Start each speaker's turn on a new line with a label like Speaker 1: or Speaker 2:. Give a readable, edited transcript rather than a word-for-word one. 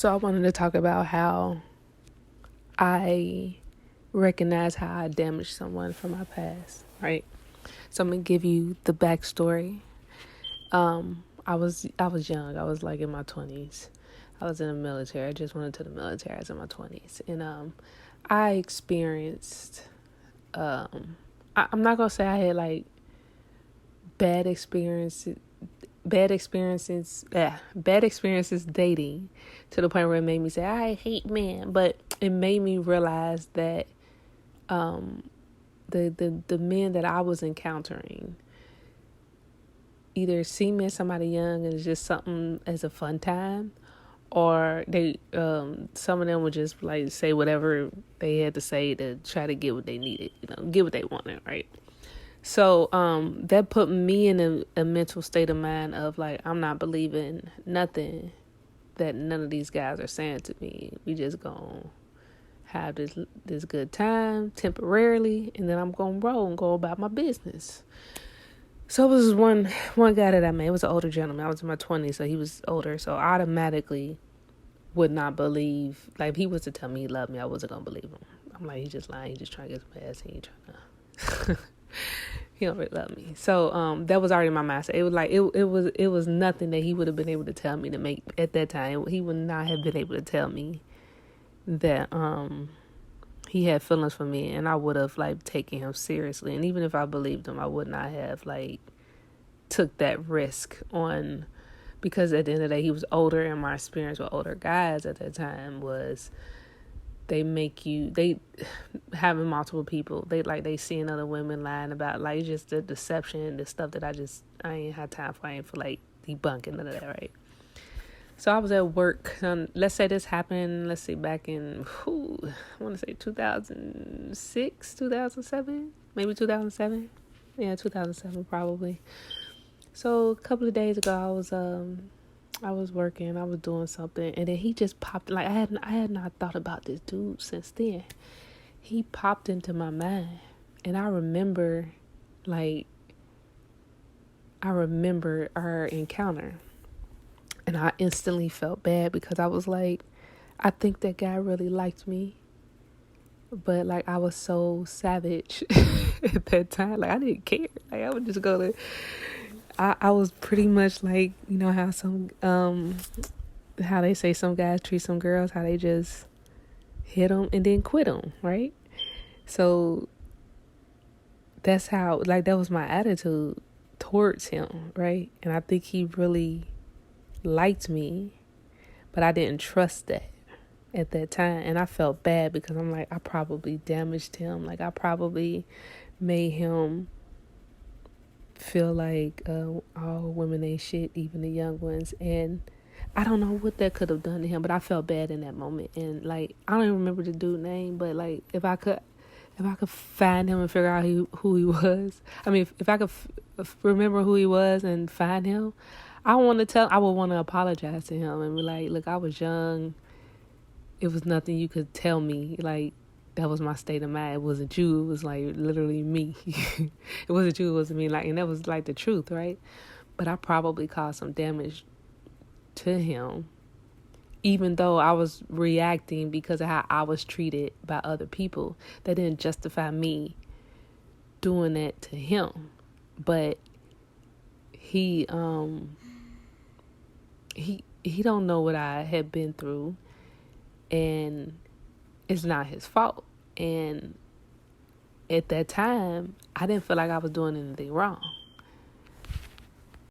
Speaker 1: So I wanted to talk about how I recognize how I damaged someone from my past, right? So I'm gonna give you the backstory. I was young. I was like in my 20s. I was in the military. I just went into the military. I was in my 20s, and I experienced. I'm not gonna say I had like bad experiences bad experiences dating to the point where it made me say I hate men, but it made me realize that the men that I was encountering either see me as somebody young and it's just something as a fun time, or they some of them would just like say whatever they had to say to try to get what they needed, get what they wanted, right? So that put me in a mental state of mind of like, I'm not believing nothing that none of these guys are saying to me. We just gonna have this good time temporarily, and then I'm gonna roll and go about my business. So it was one guy that I met. It was an older gentleman. I was in my 20s, so he was older. So I automatically would not believe, like if he was to tell me he loved me, I wasn't gonna believe him. I'm like, he's just lying. He's just trying to get some ass. He ain't trying to. He don't really love me. So that was already my mindset. It was like it was nothing that he would have been able to tell me to make at that time. He would not have been able to tell me that he had feelings for me, and I would have like taken him seriously. And even if I believed him, I would not have like took that risk on, because at the end of the day he was older, and my experience with older guys at that time was they having multiple people. They seeing other women lying about, like, just the deception, the stuff that I ain't had time for. I ain't for like debunking none of that, right? So I was at work. Let's say this happened, back in, I want to say 2006, 2007, maybe 2007. Yeah, 2007 probably. So a couple of days ago, I was working, I was doing something, and then he just popped. Like I had not thought about this dude since then. He popped into my mind, and I remember our encounter, and I instantly felt bad because I was like, I think that guy really liked me, but like I was so savage at that time. Like I didn't care. Like I would just go to. I was pretty much like, how how they say some guys treat some girls, how they just hit them and then quit them, right? So that's how, like, that was my attitude towards him, right? And I think he really liked me, but I didn't trust that at that time. And I felt bad because I'm like, I probably damaged him. Like, I probably made him feel like all women ain't shit, even the young ones. And I don't know what that could have done to him, but I felt bad in that moment. And like, I don't even remember the dude's name, but like, if I could find him and figure out who he was, I mean, if I could remember who he was and find him, I would want to apologize to him and be like, look, I was young. It was nothing you could tell me. Like, that was my state of mind. It wasn't you. It was like literally me. It wasn't you. It wasn't me. Like, and that was like the truth, right? But I probably caused some damage to him, even though I was reacting because of how I was treated by other people. That didn't justify me doing that to him. But he don't know what I had been through, and it's not his fault. And at that time, I didn't feel like I was doing anything wrong.